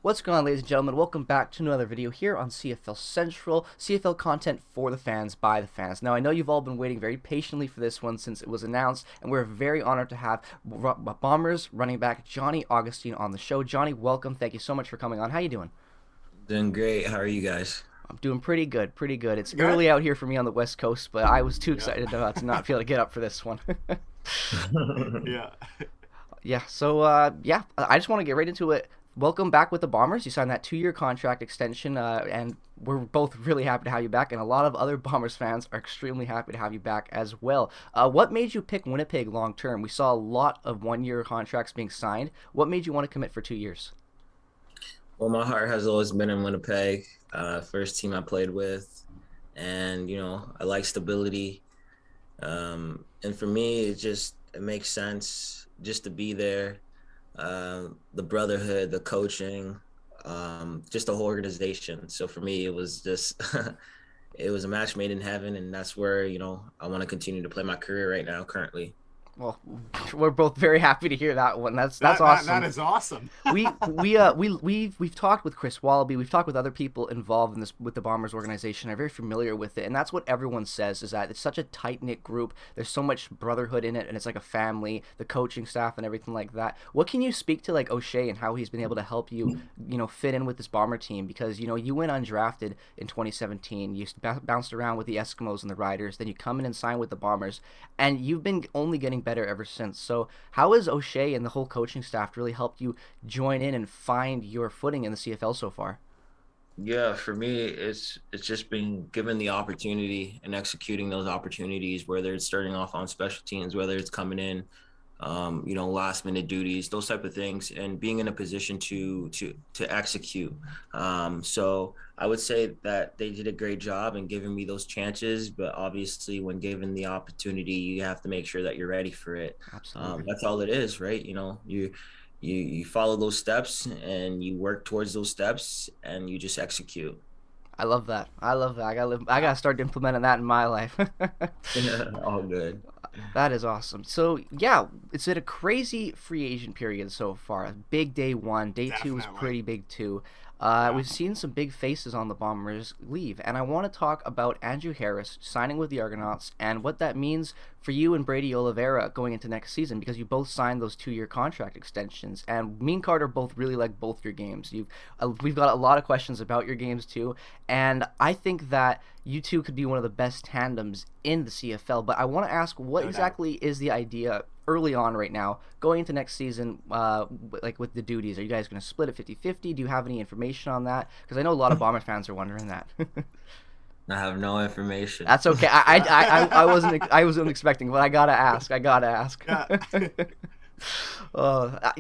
What's going on, ladies and gentlemen? Welcome back to another video here on CFL Central, CFL content for the fans, by the fans. Now, I know you've all been waiting very patiently for this one since it was announced, and we're very honored to have Bombers running back Johnny Augustine on the show. Johnny, welcome. Thank you so much for coming on. How you doing? Doing great. How are you guys? I'm doing pretty good, pretty good. It's Good. early out here for me on the West Coast, but I was too Yeah. excited to not be able to get up for this one. Yeah. Yeah, so yeah, I just want to get right into it. Welcome back with the Bombers. You signed that 2-year contract extension, and we're both really happy to have you back. And a lot of other Bombers fans are extremely happy to have you back as well. What made you pick Winnipeg long term? We saw a lot of 1-year contracts being signed. What made you want to commit for 2 years? Well, my heart has always been in Winnipeg, first team I played with, and I like stability. And for me, it makes sense just to be there. The brotherhood, the coaching, just the whole organization. So for me, it was just it was a match made in heaven, and that's where I want to continue to play my career right now, currently. Well, we're both very happy to hear that one. That's That awesome. is awesome. We've talked with Chris Wallaby, we've talked with other people involved in this with the Bombers organization. Are very familiar with it, and that's what everyone says is that it's such a tight knit group. There's so much brotherhood in it, and it's like a family. The coaching staff and everything like that. What can you speak to like O'Shea and how he's been able to help you, fit in with this Bomber team? Because you went undrafted in 2017. You bounced around with the Eskimos and the Riders, then you come in and sign with the Bombers, and you've been only getting better ever since. So how has O'Shea and the whole coaching staff really helped you join in and find your footing in the CFL so far? Yeah, for me, it's just been given the opportunity and executing those opportunities, whether it's starting off on special teams, whether it's coming in, last minute duties, those type of things, and being in a position to execute. So I would say that they did a great job in giving me those chances, but obviously, when given the opportunity, you have to make sure that you're ready for it. Absolutely. That's all it is, right? You follow those steps and you work towards those steps and you just execute. I love that. I love that. I gotta start implementing that in my life. All good. That is awesome. So yeah, it's been a crazy free agent period so far. Big day one, day two was Definitely. pretty big too. Yeah. We've seen some big faces on the Bombers leave, and I want to talk about Andrew Harris signing with the Argonauts and what that means for you and Brady Oliveira going into next season, because you both signed those 2-year contract extensions. And me and Carter both really like both your games. We've got a lot of questions about your games too, and I think that you two could be one of the best tandems in the CFL. But I want to ask, what No doubt. exactly is the idea early on right now going into next season, like with the duties? Are you guys going to split it 50-50? Do you have any information on that? Because I know a lot of Bomber fans are wondering that. I have no information. That's okay. I wasn't expecting, but I gotta ask. I gotta ask. Yeah. uh,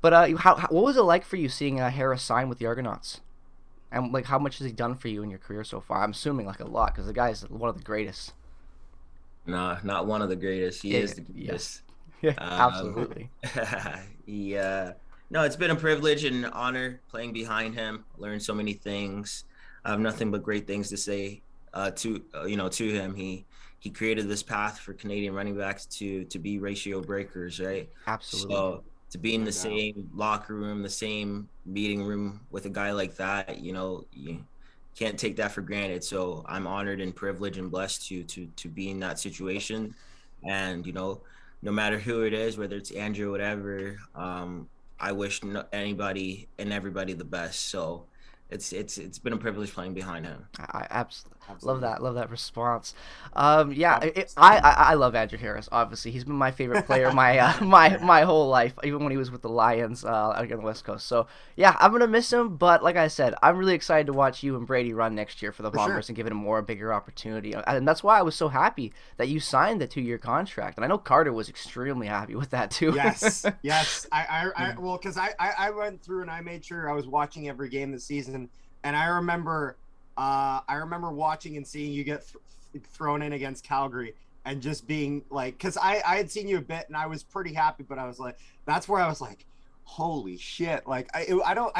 but what was it like for you seeing Harris sign with the Argonauts? And like, how much has he done for you in your career so far? I'm assuming like a lot, because the guy's one of the greatest. No, not one of the greatest. He Yeah, is the yes, greatest. yeah, Um, absolutely. no, it's been a privilege and honor playing behind him. Learned so many things. I have nothing but great things to say to him. He created this path for Canadian running backs to be ratio breakers, right? Absolutely. So to be in No the doubt. same locker room, the same meeting room with a guy like that, you can't take that for granted. So I'm honored and privileged and blessed to be in that situation. And no matter who it is, whether it's Andrew or whatever, I wish anybody and everybody the best. So it's been a privilege playing behind him. I absolutely love Absolutely. that. Love that response. Yeah, Um, I love Andrew Harris. Obviously, he's been my favorite player my my whole life, even when he was with the Lions out here on the West Coast. So yeah, I'm gonna miss him. But like I said, I'm really excited to watch you and Brady run next year for the for sure. Bombers and give it a more bigger opportunity. And that's why I was so happy that you signed the 2-year contract. And I know Carter was extremely happy with that too. Yes. Yes. Well, because I went through and I made sure I was watching every game this season, and I remember watching and seeing you get thrown in against Calgary and just being like, because I had seen you a bit and I was pretty happy, but I was like, that's where I was like, holy shit. Like I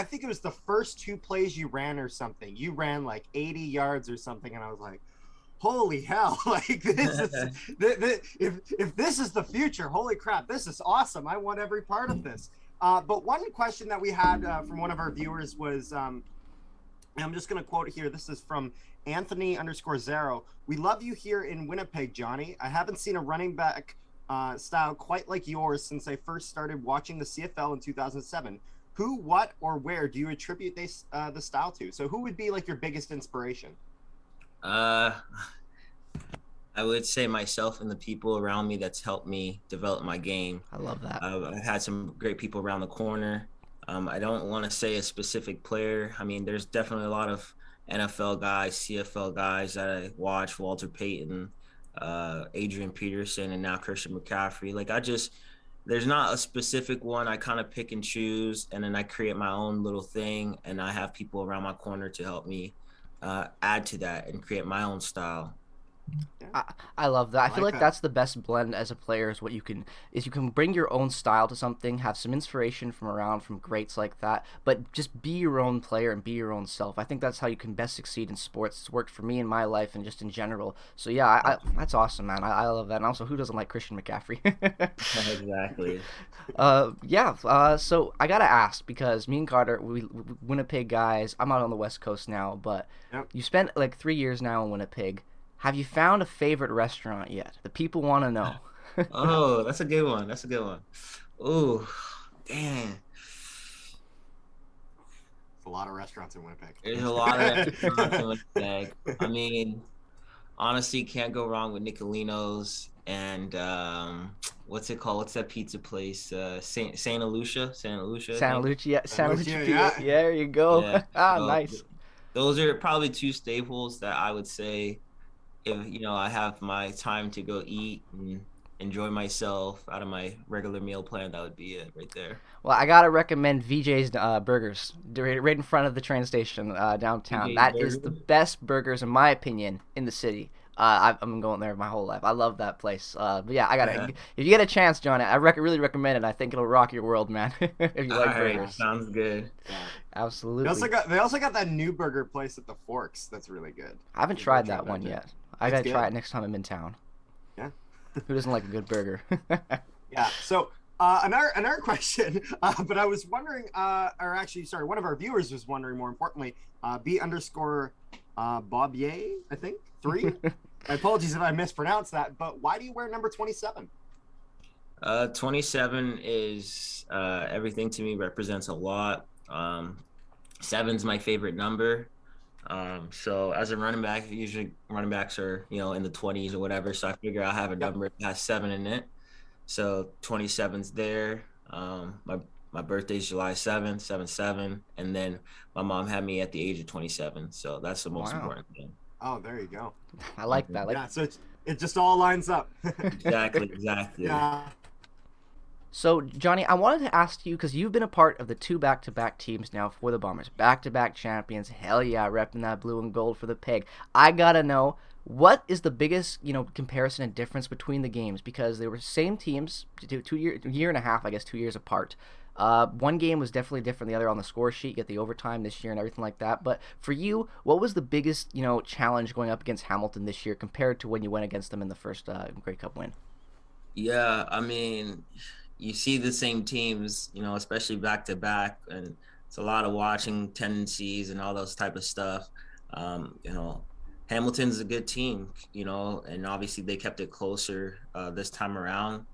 think it was the first 2 plays you ran or something. You ran like 80 yards or something, and I was like, holy hell. Like this is if this is the future, holy crap, this is awesome. I want every part of this. But one question that we had from one of our viewers was, and I'm just going to quote here. This is from Anthony_Zero. We love you here in Winnipeg, Johnny. I haven't seen a running back style quite like yours since I first started watching the CFL in 2007. Who, what, or where do you attribute the style to? So who would be like your biggest inspiration? I would say myself and the people around me that's helped me develop my game. I love that. I've had some great people around the corner. I don't want to say a specific player. I mean, there's definitely a lot of NFL guys, CFL guys that I watch, Walter Payton, Adrian Peterson, and now Christian McCaffrey. Like, there's not a specific one. I kind of pick and choose, and then I create my own little thing, and I have people around my corner to help me add to that and create my own style. I love that. I feel like that. that's the best blend as a player is you can bring your own style to something, have some inspiration from greats like that, but just be your own player and be your own self. I think that's how you can best succeed in sports. It's worked for me in my life and just in general. So yeah, that's awesome, man. I love that. And also, who doesn't like Christian McCaffrey? Exactly. So I gotta ask, because me and Carter, we Winnipeg guys. I'm out on the West Coast now, but Yep. you spent like 3 years now in Winnipeg. Have you found a favorite restaurant yet? The people want to know. Oh, that's a good one. Oh, damn. There's a lot of restaurants in Winnipeg. There's a lot of restaurants in Winnipeg. I mean, honestly, can't go wrong with Nicolino's and what's it called? What's that pizza place? Santa Lucia. Santa Lucia, yeah. Yeah, there you go. Yeah. So, Nice. Those are probably two staples that I would say if I have my time to go eat and enjoy myself out of my regular meal plan, that would be it right there. Well, I gotta recommend VJ's Burgers right in front of the train station downtown. VJ's That is Burger? the best burgers, in my opinion, in the city. I've been going there my whole life. I love that place. But yeah, Yeah. if you get a chance, John, I really recommend it. I think it'll rock your world, man. If you like All right, burgers. sounds good. Yeah. Absolutely. They also got that new burger place at the Forks. That's really good. I haven't You tried gotta that try one that, yet. too. I It's gotta try good. it next time I'm in town. Yeah. Who doesn't like a good burger? Yeah. So another question, but I was wondering, or actually, sorry, one of our viewers was wondering more importantly, B_Bobier, I think 3. My apologies if I mispronounced that, but why do you wear number 27? 27 is everything to me, represents a lot. 7's my favorite number. So as a running back, usually running backs are, in the 20s or whatever. So I figure I'll have a number that has 7 in it. So 27's there. My birthday's July 7th, 7/7. And then my mom had me at the age of 27. So that's the most Wow. important thing. Oh, there you go. I like that. Yeah. So it just all lines up. Exactly. Yeah. So, Johnny, I wanted to ask you, because you've been a part of the 2 back-to-back teams now for the Bombers. Back-to-back champions. Hell yeah, repping that blue and gold for the Peg. I gotta know, what is the biggest, comparison and difference between the games? Because they were same teams, year and a half, I guess, 2 years apart. One game was definitely different than the other on the score sheet. You get the overtime this year and everything like that. But for you, what was the biggest, challenge going up against Hamilton this year compared to when you went against them in the first Grey Cup win? Yeah, I mean, you see the same teams, especially back to back, and it's a lot of watching tendencies and all those type of stuff. Hamilton's a good team, and obviously they kept it closer this time around.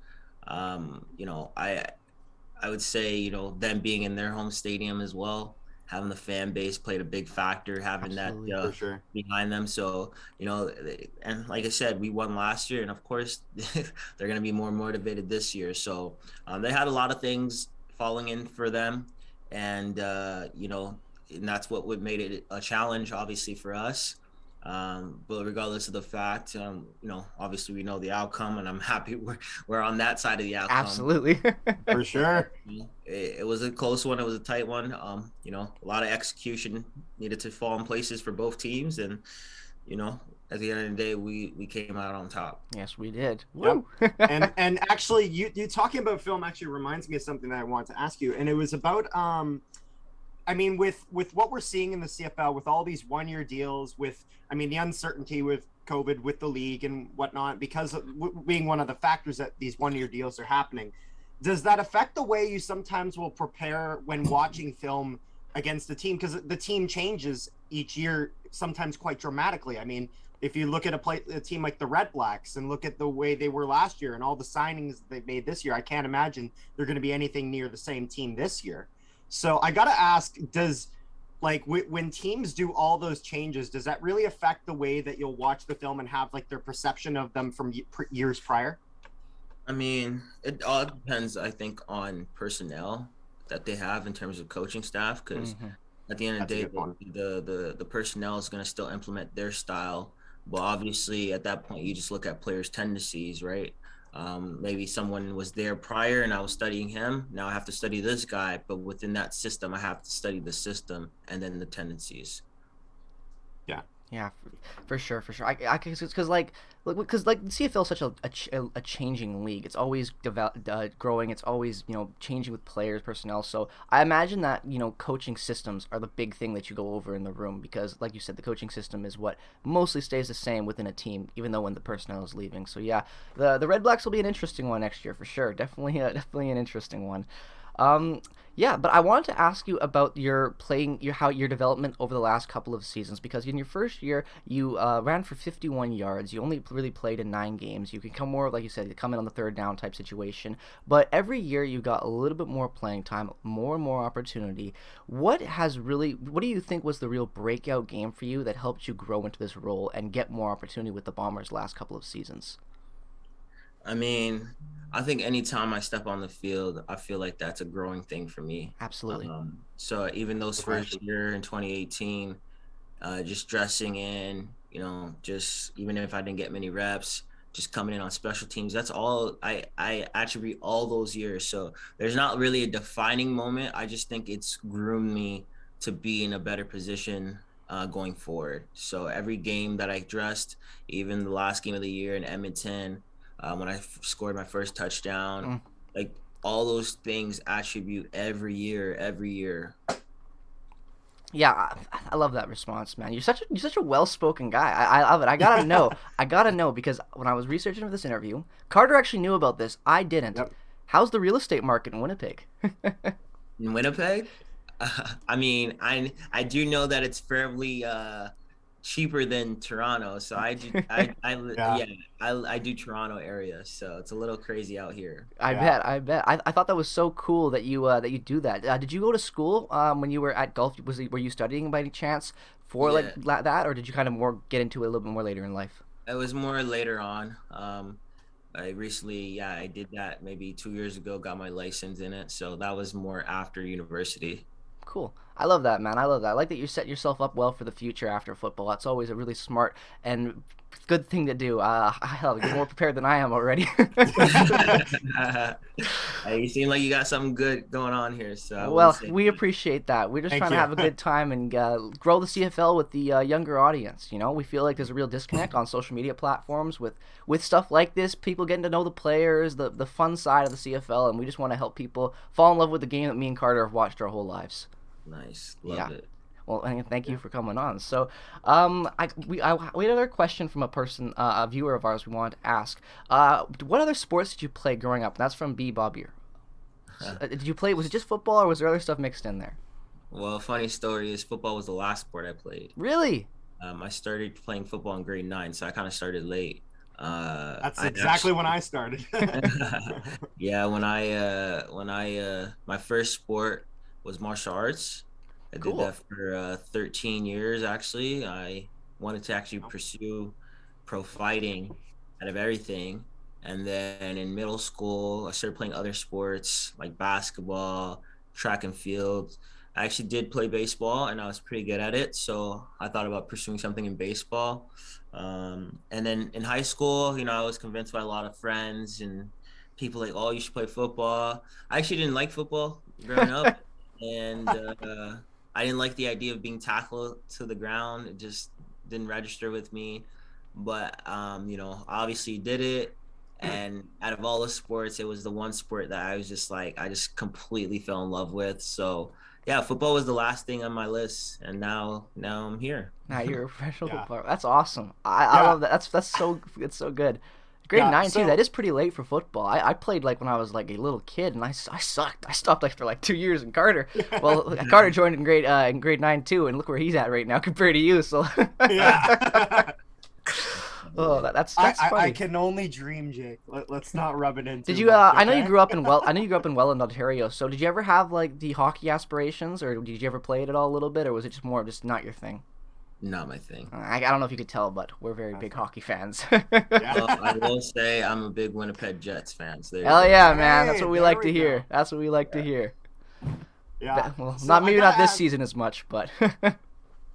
I would say, them being in their home stadium as well, having the fan base played a big factor, having Absolutely. that For sure. behind them. So, and like I said, we won last year, and of course, they're going to be more motivated this year. So they had a lot of things falling in for them, and and that's what would made it a challenge, obviously, for us. But regardless of the fact, obviously we know the outcome, and I'm happy we're on that side of the outcome. Absolutely. For sure. It was a close one. It was a tight one. A lot of execution needed to fall in places for both teams, and at the end of the day, we came out on top. Yes, we did. Yep. Woo! and actually, you talking about film actually reminds me of something that I wanted to ask you, and it was about I mean, with what we're seeing in the CFL, with all these 1-year deals, with the uncertainty with COVID, with the league and whatnot, because of being one of the factors that these 1-year deals are happening. does that affect the way you sometimes will prepare when watching film against the team? Because the team changes each year, sometimes quite dramatically. I mean, if you look at a team like the Red Blacks and look at the way they were last year and all the signings they made this year, I can't imagine they're going to be anything near the same team this year. So I got to ask, does like when teams do all those changes, does that really affect the way that you'll watch the film and have like their perception of them from years prior? I mean, it all depends, I think, on personnel that they have in terms of coaching staff, because at the end of the day, the personnel is going to still implement their style. But obviously, at that point, you just look at players' tendencies, right? Maybe someone was there prior and I was studying him. Now I have to study this guy, but within that system, I have to study the system and then the tendencies. Yeah, for sure. Because like the CFL is such a changing league. It's always growing. It's always changing with players, personnel. So I imagine that coaching systems are the big thing that you go over in the room, because like you said, the coaching system is what mostly stays the same within a team, even though when the personnel is leaving. So yeah, the Red Blacks will be an interesting one next year for sure. Definitely an interesting one. Yeah, but I wanted to ask you about your development over the last couple of seasons, because in your first year you ran for 51 yards. You only really played in 9 games. You can come more, like you said, you come in on the third down type situation. But every year you got a little bit more playing time, more and more opportunity. What do you think was the real breakout game for you that helped you grow into this role and get more opportunity with the Bombers last couple of seasons? I mean, I think anytime I step on the field, I feel like that's a growing thing for me. Absolutely. So even those first year in 2018, just dressing in, just even if I didn't get many reps, just coming in on special teams, that's all I attribute all those years. So there's not really a defining moment. I just think it's groomed me to be in a better position going forward. So every game that I dressed, even the last game of the year in Edmonton, when I scored my first touchdown, like all those things attribute every year. Yeah, I love that response, man. You're such a well-spoken guy. I love it. I gotta know because when I was researching for this interview, Carter actually knew about this. I didn't. Yep. How's the real estate market in Winnipeg? In Winnipeg, I mean, I do know that it's fairly cheaper than Toronto, so I do Toronto area, so it's a little crazy out here. I bet. I thought that was so cool that you do that. Did you go to school when you were at Gulf? Were you studying by any chance for like that, or did you kind of more get into it a little bit more later in life? It was more later on. I recently, I did that maybe 2 years ago, got my license in it, so that was more after university. Cool. I love that, man. I love that. I like that you set yourself up well for the future after football. That's always a really smart and good thing to do. Hell, you're more prepared than I am already. You seem like you got something good going on here. So well, we appreciate that. We're just trying to have a good time and grow the CFL with the younger audience. We feel like there's a real disconnect on social media platforms with stuff like this. People getting to know the players, the fun side of the CFL, and we just want to help people fall in love with the game that me and Carter have watched our whole lives. Nice. Love it. Well, and thank you for coming on. So, we had another question from a viewer of ours we wanted to ask. What other sports did you play growing up? That's from B. Bobbier. Did you play, was it just football or was there other stuff mixed in there? Well, funny story is football was the last sport I played. Really? I started playing football in grade 9, so I kind of started late. That's exactly when I started. Yeah, when I my first sport was martial arts. I did that for 13 years, actually. I wanted to actually pursue pro fighting out of everything. And then in middle school, I started playing other sports like basketball, track and field. I actually did play baseball, and I was pretty good at it. So I thought about pursuing something in baseball. And then in high school, I was convinced by a lot of friends and people like, oh, you should play football. I actually didn't like football growing up. And I didn't like the idea of being tackled to the ground. It just didn't register with me. But, I obviously did it. And out of all the sports, it was the one sport that I was just like, I just completely fell in love with. So, yeah, football was the last thing on my list. And now I'm here. Now you're a professional footballer. That's awesome. I love that. It's so good. Grade Yeah, 9 too. so That is pretty late for football. I played like when I was like a little kid, and I sucked. I stopped after like 2 years in Carter. Well, Carter joined in grade 9 too, and look where he's at right now compared to you. So, yeah. oh, that's funny. I can only dream, Jake. Let's not rub it in. Did too you? much, I know you okay? grew up in Welland, Ontario. So did you ever have like the hockey aspirations, or did you ever play it at all a little bit, or was it just more of just not your thing? Not my thing. I don't know if you could tell, but we're very big hockey fans. Well, I will say I'm a big Winnipeg Jets fan. So Hell yeah, man! Hey, That's what we there like we to hear. go. That's what we like to hear. Yeah. Well, So not I maybe gotta not this ask- season as much, but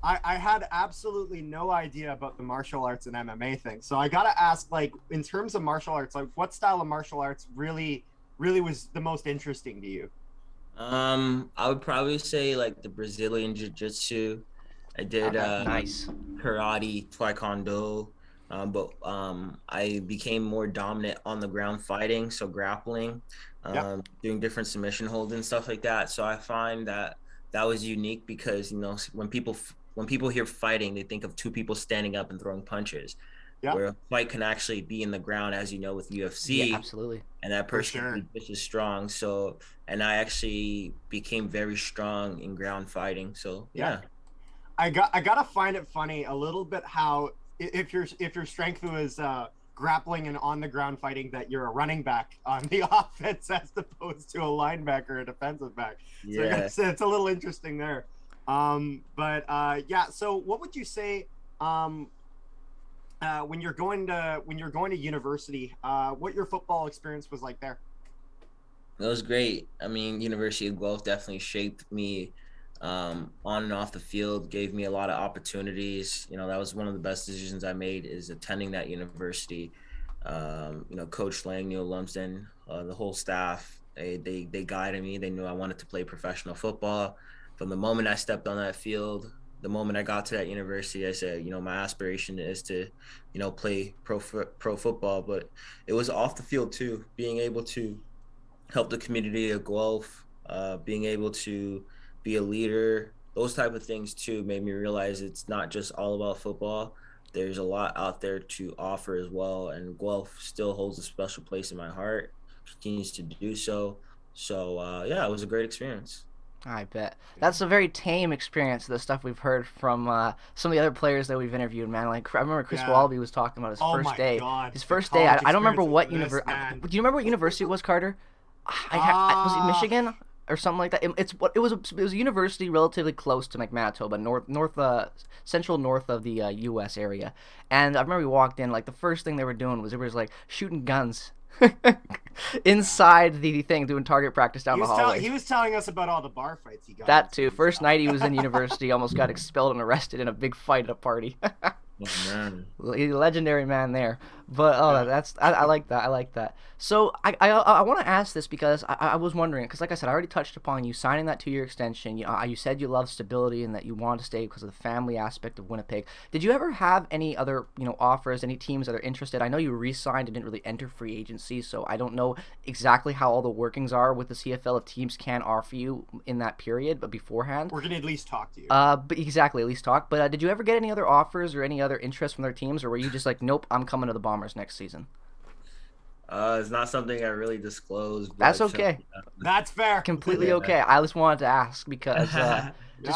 I had absolutely no idea about the martial arts and MMA thing. So I gotta ask, like, in terms of martial arts, like, what style of martial arts really was the most interesting to you? I would probably say like the Brazilian Jiu-Jitsu. I did nice. karate, taekwondo, but I became more dominant on the ground fighting, so grappling, doing different submission holds and stuff like that. So I find that was unique because when people hear fighting, they think of two people standing up and throwing punches. Yeah. Where a fight can actually be in the ground, as you know, with UFC. Yeah, absolutely. And that person sure. can be just as strong. So, and I actually became very strong in ground fighting. So yeah. I gotta find it funny a little bit how if your strength was grappling and on the ground fighting, that you're a running back on the offense as opposed to a linebacker or a defensive back. Yeah. So it's a little interesting there. Yeah. So what would you say when you're going to university? What your football experience was like there? It was great. I mean, University of Guelph definitely shaped me on and off the field, gave me a lot of opportunities. That was one of the best decisions I made, is attending that university. Coach Lang, Neil Lumsden, the whole staff, they guided me. They knew I wanted to play professional football. From the moment I stepped on that field, the moment I got to that university, I said, my aspiration is to, play pro football. But it was off the field too, being able to help the community of Guelph, being able to be a leader, those type of things too made me realize it's not just all about football. There's a lot out there to offer as well, and Guelph still holds a special place in my heart, continues to do so. So yeah, it was a great experience. I bet. That's a very tame experience, the stuff we've heard from some of the other players that we've interviewed, man. Like, I remember Chris Wallaby was talking about his first day. God. His first day, I don't remember what university. Do you remember what university it was, Carter? Was it Michigan or something like that? It was a university relatively close to like Manitoba, central north of the U.S. area. And I remember we walked in, like the first thing they were doing was like shooting guns inside the thing, doing target practice down the hallway. He was telling us about all the bar fights he got. That too. First night he was in university, almost got expelled and arrested in a big fight at a party. Oh, man. Legendary man there. But I like that. I like that. So I want to ask this because I was wondering, because like I said, I already touched upon you signing that 2-year extension. You said you love stability and that you want to stay because of the family aspect of Winnipeg. Did you ever have any other offers, any teams that are interested? I know you re-signed and didn't really enter free agency, so I don't know exactly how all the workings are with the CFL, if teams can offer you in that period, but beforehand. We're gonna at least talk to you. But exactly, at least talk. But did you ever get any other offers or any other interest from their teams, or were you just like, nope, I'm coming to the Bombers next season? It's not something I really disclose. That's okay. That's fair. Completely okay. I just wanted to ask because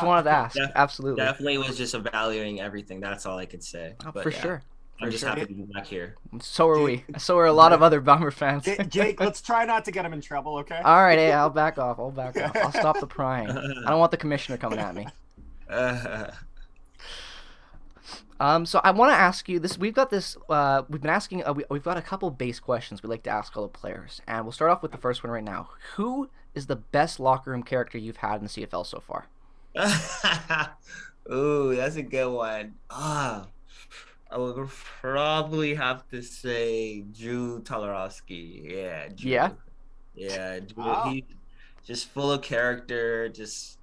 wanted to ask. Absolutely. Definitely was just evaluating everything. That's all I could say. But for sure. I'm just happy to be back here. So are we. So are a lot of other Bomber fans. Jake, let's try not to get him in trouble, okay? All right, hey, I'll back off. I'll stop the prying. I don't want the commissioner coming at me. So I want to ask you this. We've got this. We've been asking. We've got a couple base questions we like to ask all the players, and we'll start off with the first one right now. Who is the best locker room character you've had in the CFL so far? Ooh, that's a good one. I would probably have to say Drew Tolarowski. Yeah. Drew. Yeah. Drew. Wow. He's just full of character. Just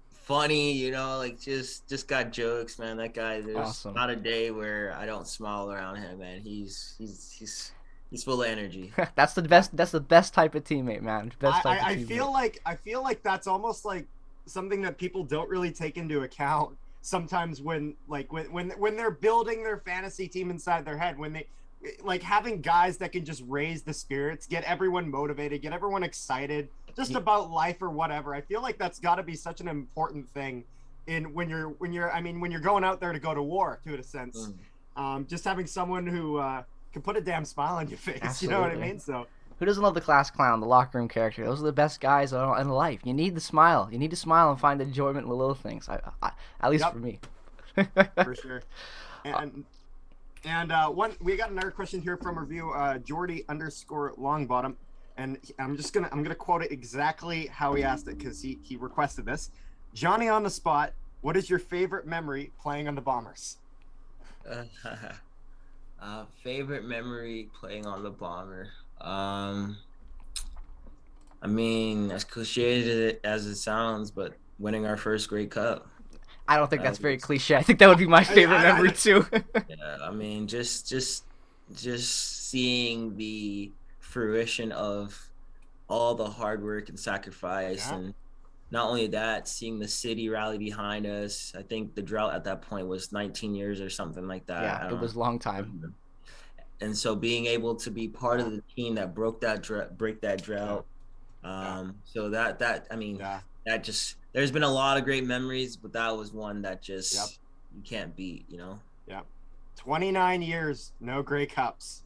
funny, like just got jokes, man. That guy, there's not a day where I don't smile around him, man. He's full of energy. That's the best type of teammate, man. I feel like that's almost like something that people don't really take into account sometimes when they're building their fantasy team inside their head, when like having guys that can just raise the spirits, get everyone motivated, get everyone excited just about life or whatever. I feel like that's got to be such an important thing in when you're going out there to go to war, to a sense. Just having someone who can put a damn smile on your face. Absolutely. You know what I mean? So who doesn't love the class clown, the locker room character? Those are the best guys in life. You need the smile. You need to smile and find enjoyment in the little things. At least for me. For sure. And we got another question here from review Jordy_Longbottom, and I'm gonna quote it exactly how he asked it because he requested this. Johnny on the spot, what is your favorite memory playing on the Bombers? Favorite memory playing on the Bomber. I mean, as cliche as it sounds, but winning our first Grey Cup. I don't think that's very cliche. I think that would be my favorite memory too. Yeah, I mean, just seeing the fruition of all the hard work and sacrifice, and not only that, seeing the city rally behind us. I think the drought at that point was 19 years or something like that. Yeah, it was a long time. And so being able to be part of the team that break that drought. So that I mean, that just. There's been a lot of great memories, but that was one that just you can't beat, you know? Yeah. 29 years, no Grey Cups.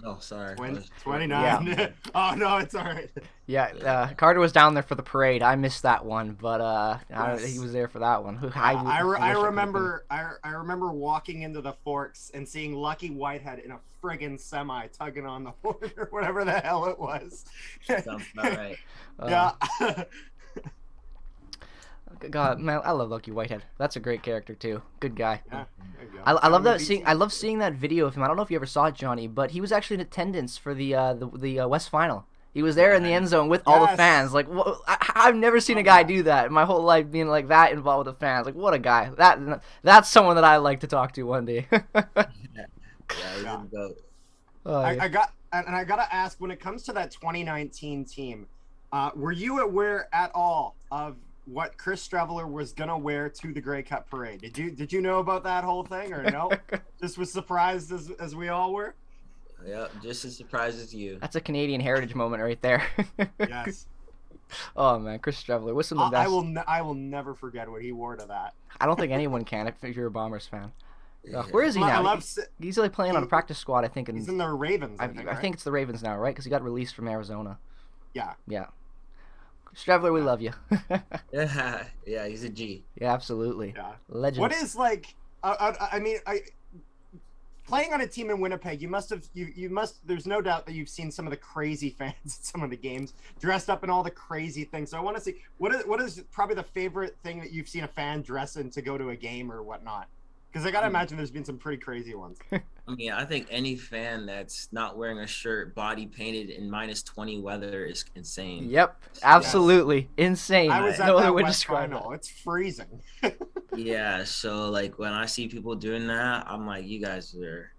Oh, sorry. 29. Yeah. Oh, no, it's all right. Yeah, Carter was down there for the parade. I missed that one, but he was there for that one. I remember walking into the Forks and seeing Lucky Whitehead in a friggin' semi tugging on the horn or whatever the hell it was. Sounds about right. Yeah. God, man, I love Lucky Whitehead. That's a great character too. Good guy. Yeah, I love that I love seeing that video of him. I don't know if you ever saw it, Johnny, but he was actually in attendance for the West Final. He was there in the end zone with all the fans. Like, I've never seen a guy do that in my whole life, being like that involved with the fans. Like, what a guy. That's someone that I'd like to talk to one day. I gotta ask, when it comes to that 2019 team, were you aware at all of what Chris Streveler was gonna wear to the Grey Cup parade? Did you know about that whole thing, or no? Just was surprised as we all were? Yeah, just as surprised as you. That's a Canadian heritage moment right there. Yes. Oh man, Chris Streveler, what's some of the best? I will never forget what he wore to that. I don't think anyone can if you're a Bombers fan. Where is he now? He's like playing on a practice squad, I think. He's in the Ravens. I think it's the Ravens now, right? Because he got released from Arizona. Yeah. Yeah. Streveler, we love you. Yeah, he's a G. Yeah, absolutely. Yeah. Legend. What is like? Playing on a team in Winnipeg, you must. There's no doubt that you've seen some of the crazy fans at some of the games, dressed up in all the crazy things. So I want to see what is probably the favorite thing that you've seen a fan dress in to go to a game or whatnot. Because I gotta imagine there's been some pretty crazy ones. I mean, I think any fan that's not wearing a shirt body painted in -20 weather is insane. Yep, absolutely insane. I was at that West Final. It's freezing. Yeah, so like when I see people doing that, I'm like, you guys are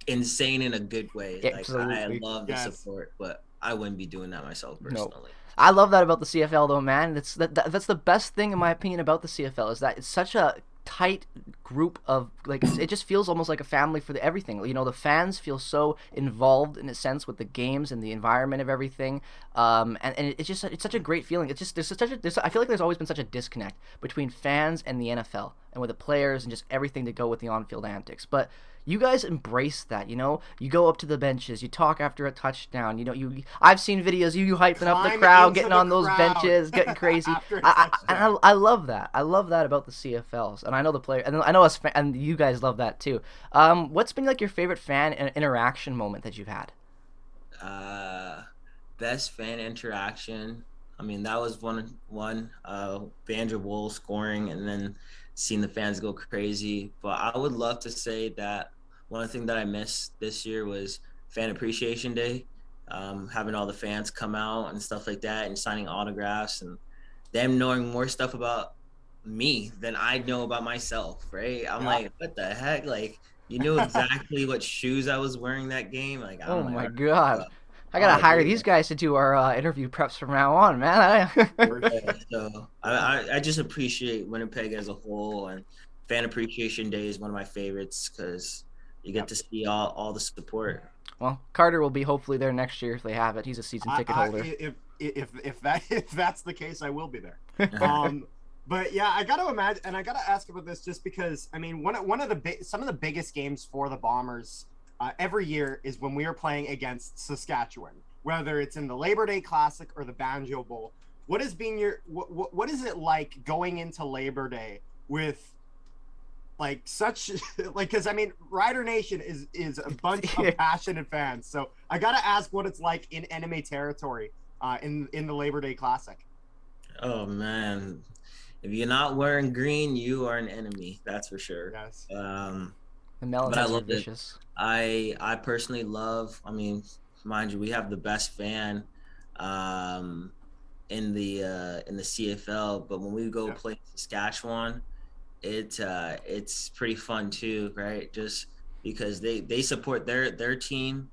insane in a good way. Absolutely. Like I love the support, but I wouldn't be doing that myself personally. Nope. I love that about the CFL though, man. That's the best thing in my opinion about the CFL is that it's such a tight group of, like, it just feels almost like a family for everything. You know, the fans feel so involved in a sense with the games and the environment of everything, and it's such a great feeling. It's just I feel like there's always been such a disconnect between fans and the NFL and with the players and just everything to go with the on-field antics. But you guys embrace that, you know. You go up to the benches, you talk after a touchdown. You know, I've seen videos you hyping up the crowd, getting on those benches, getting crazy. I love that. I love that about the CFLs, and I know the player, and I know us, and you guys love that too. What's been like your favorite fan interaction moment that you've had? Best fan interaction. I mean, that was one. Vanderwool scoring, and then seeing the fans go crazy. But I would love to say that one thing that I missed this year was Fan Appreciation Day, having all the fans come out and stuff like that, and signing autographs, and them knowing more stuff about me than I know about myself, right? I'm like, what the heck? Like, you knew exactly what shoes I was wearing that game. Like, oh my God. I gotta hire these guys to do our interview preps from now on, man. So I just appreciate Winnipeg as a whole, and Fan Appreciation Day is one of my favorites because you get to see all the support. Well, Carter will be hopefully there next year if they have it. He's a season ticket holder. If that's the case, I will be there. But yeah, I got to imagine, and I got to ask about this just because I mean, some of the biggest games for the Bombers every year is when we are playing against Saskatchewan, whether it's in the Labor Day Classic or the Banjo Bowl. What has been what is it like going into Labor Day with like such like, because I mean Rider Nation is a bunch of passionate fans, so I gotta ask what it's like in enemy territory in the Labor Day Classic. Oh man, if you're not wearing green, you are an enemy, that's for sure. Yes. The But I love it. vicious. I personally love, I mean, mind you, we have the best fan in the CFL, but when we go play Saskatchewan, it's pretty fun too, right? Just because they support their team,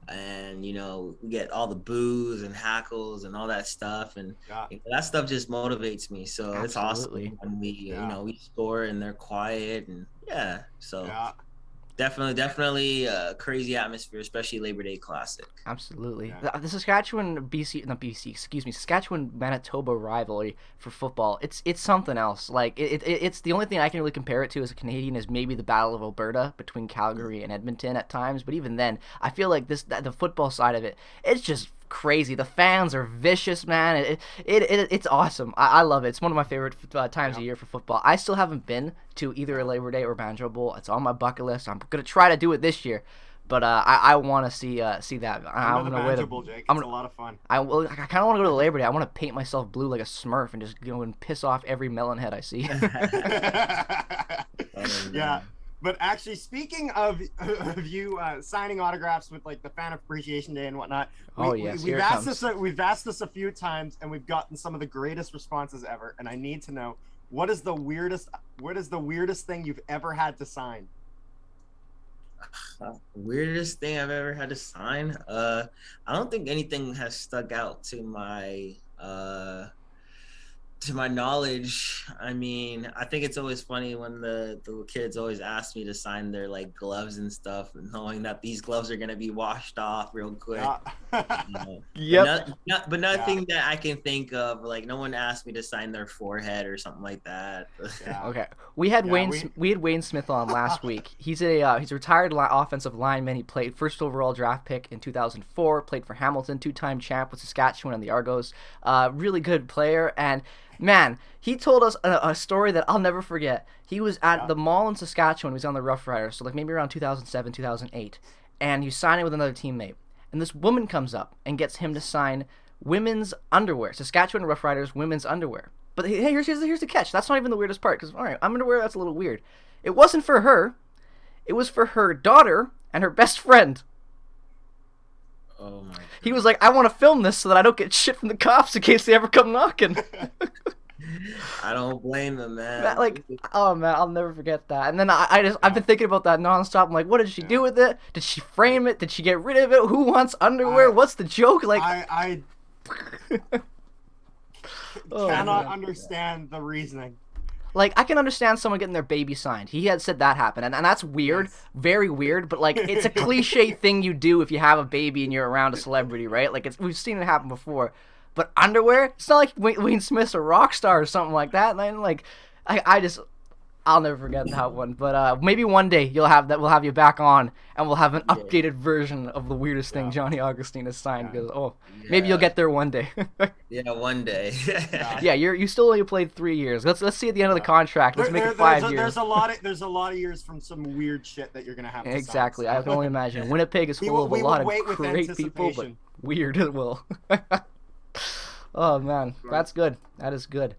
and you know, we get all the boos and hackles and all that stuff, and you know, that stuff just motivates me. So it's awesome when we you know, we score and they're quiet, and so definitely a crazy atmosphere, especially Labor Day Classic. Absolutely. The Saskatchewan Saskatchewan Manitoba rivalry for football, it's something else. Like it's the only thing I can really compare it to as a Canadian is maybe the Battle of Alberta between Calgary and Edmonton at times, but even then I feel like the football side of it, it's just crazy. The fans are vicious, man. It's awesome. I love it. It's one of my favorite times of year for football. I still haven't been to either a Labor Day or Banjo Bowl. It's on my bucket list. I'm gonna try to do it this year, but I want to see that. I'm gonna wear the Bowl, Jake. It's a lot of fun. I kind of want to go to the Labor Day. I want to paint myself blue like a Smurf and just and piss off every melon head I see. Yeah. But actually, speaking of you signing autographs with like the Fan Appreciation Day and whatnot, we've asked this a few times, and we've gotten some of the greatest responses ever. And I need to know, what is the weirdest thing you've ever had to sign? Weirdest thing I've ever had to sign? I don't think anything has stuck out to my knowledge. I mean, I think it's always funny when the kids always ask me to sign their like gloves and stuff, knowing that these gloves are gonna be washed off real quick. But nothing that I can think of. Like, no one asked me to sign their forehead or something like that. Okay, we had Wayne Smith on last week. He's a retired offensive lineman. He played first overall draft pick in 2004. Played for Hamilton, 2-time champ with Saskatchewan and the Argos. Really good player. And man, he told us a story that I'll never forget. He was at the mall in Saskatchewan. He was on the Rough Riders, so like maybe around 2007, 2008, and he was signing with another teammate. And this woman comes up and gets him to sign women's underwear, Saskatchewan Rough Riders women's underwear. But hey, here's the catch. That's not even the weirdest part, because all right, underwear, that's a little weird. It wasn't for her. It was for her daughter and her best friend. Oh my God. He was like, I want to film this so that I don't get shit from the cops in case they ever come knocking. I don't blame them, man. Like, oh man, I'll never forget that. And then I've been thinking about that nonstop. I'm like, what did she do with it? Did she frame it? Did she get rid of it? Who wants underwear? What's the joke? Like, I cannot understand the reasoning. Like, I can understand someone getting their baby signed. He had said that happened, and that's weird, very weird, but, like, it's a cliche thing you do if you have a baby and you're around a celebrity, right? Like, we've seen it happen before. But underwear? It's not like Wayne Smith's a rock star or something like that. And then, like, I'll never forget that one. But maybe one day we'll have you back on, and we'll have an updated version of the weirdest thing Johnny Augustine has signed. Because maybe you'll get there one day. Yeah, one day. Yeah, you still only played 3 years. Let's see at the end of the contract. Let's make it 5 years. There's a lot of years from some weird shit that you're gonna have to exactly. sign, so. I can only imagine. Winnipeg is full of a lot of great people, but weird as well. Oh man, that's good. That is good.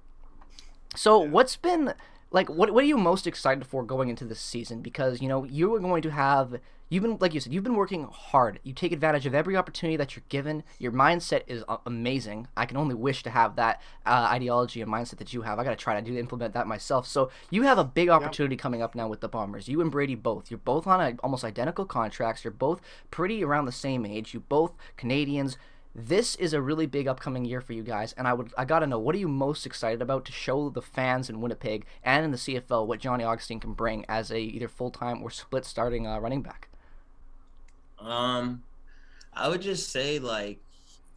So what's been like? What are you most excited for going into this season? Because you know you are going to have. You've been, like you said, you've been working hard. You take advantage of every opportunity that you're given. Your mindset is amazing. I can only wish to have that ideology and mindset that you have. I got to try to implement that myself. So you have a big opportunity coming up now with the Bombers. You and Brady both. You're both on almost identical contracts. You're both pretty around the same age. You both Canadians. This is a really big upcoming year for you guys, and I gotta know, what are you most excited about to show the fans in Winnipeg and in the CFL what Johnny Augustine can bring as a either full-time or split starting running back? I would just say, like,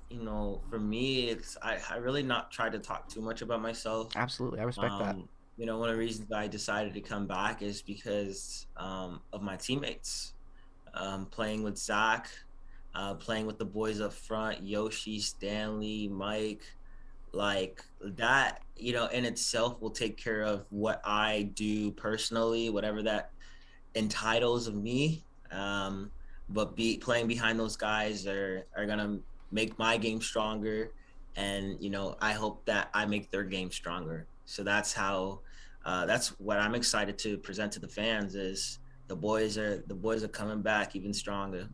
for me, it's I really not try to talk too much about myself. Absolutely, I respect that. One of the reasons that I decided to come back is because of my teammates. Playing with Zach, playing with the boys up front, Yoshi, Stanley, Mike, like that, in itself will take care of what I do personally, whatever that entitles of me. But playing behind those guys are gonna make my game stronger, and I hope that I make their game stronger. So that's what I'm excited to present to the fans is the boys are coming back even stronger.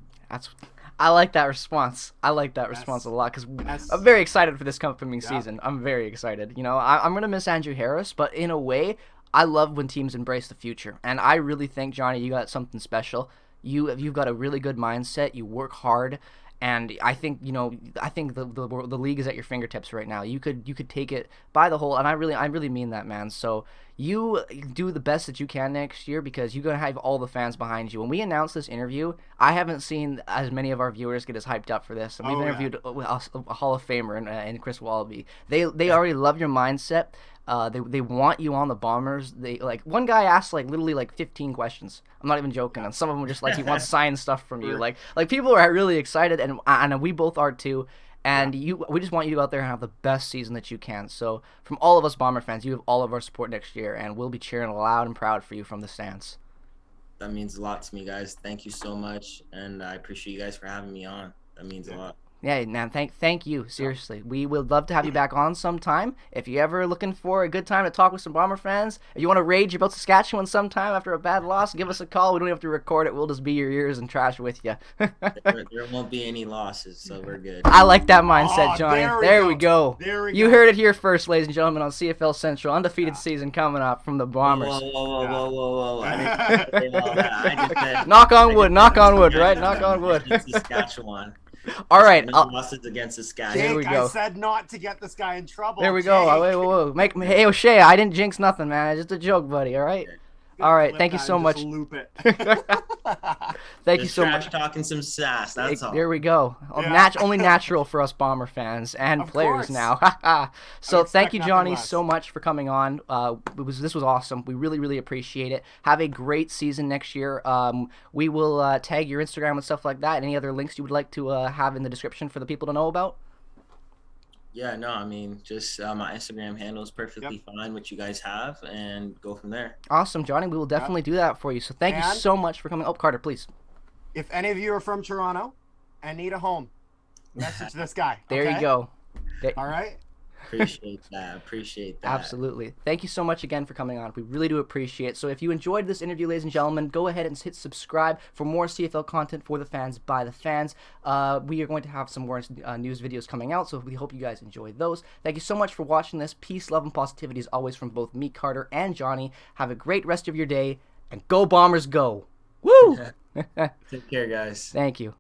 I like that response. I like that response a lot because I'm very excited for this coming season. I'm very excited. I'm gonna miss Andrew Harris, but in a way, I love when teams embrace the future, and I really think, Johnny, you got something special. You've got a really good mindset. You work hard, and I think the league is at your fingertips right now. You could take it by the whole, and I really mean that, man. So you do the best that you can next year because you're gonna have all the fans behind you. When we announced this interview, I haven't seen as many of our viewers get as hyped up for this. And we've interviewed a Hall of Famer in Chris Wallaby. They already love your mindset. They want you on the Bombers. They one guy asked literally 15 questions. I'm not even joking. And some of them were just he wants signed stuff from you. Like people are really excited, and we both are too. And we just want you to go out there and have the best season that you can. So from all of us Bomber fans, you have all of our support next year, and we'll be cheering loud and proud for you from the stands. That means a lot to me, guys. Thank you so much, and I appreciate you guys for having me on. That means a lot. Yeah, man, thank you, seriously. We would love to have you back on sometime. If you're ever looking for a good time to talk with some Bomber fans, if you want to rage about Saskatchewan sometime after a bad loss, give us a call. We don't have to record it. We'll just be your ears and trash with you. there won't be any losses, so we're good. I like that mindset, Johnny. There we go. You go. Heard it here first, ladies and gentlemen, on CFL Central. Undefeated season coming up from the Bombers. Whoa. I didn't say all that. I just said, knock on wood, right? Knock on wood. Saskatchewan. All right. Losses against Saskatchewan. There we go. I said not to get this guy in trouble. There we go. Wait. Hey, O'Shea, I didn't jinx nothing, man. It's just a joke, buddy. All right. All right. Thank you so much. Loop it. Thank you so much. Talking some sass. That's all. There we go. Only natural for us Bomber fans and of players course. now. So thank you, Johnny, less. so much for coming on. This was awesome. We really appreciate it. Have a great season next year. We will tag your Instagram and stuff like that. Any other links you would like to have in the description for the people to know about? Yeah, no, I mean, just my Instagram handle is perfectly fine, what you guys have, and go from there. Awesome, Johnny. We will definitely do that for you. So thank you so much for coming. Oh, Carter, please. If any of you are from Toronto and need a home, message this guy. There you go. All right? Appreciate that. Absolutely. Thank you so much again for coming on. We really do appreciate it. So if you enjoyed this interview, ladies and gentlemen, go ahead and hit subscribe for more CFL content for the fans, by the fans. We are going to have some more news videos coming out, so we hope you guys enjoy those. Thank you so much for watching this. Peace, love, and positivity as always from both me, Carter, and Johnny. Have a great rest of your day, and go Bombers, go! Woo! Take care, guys. Thank you.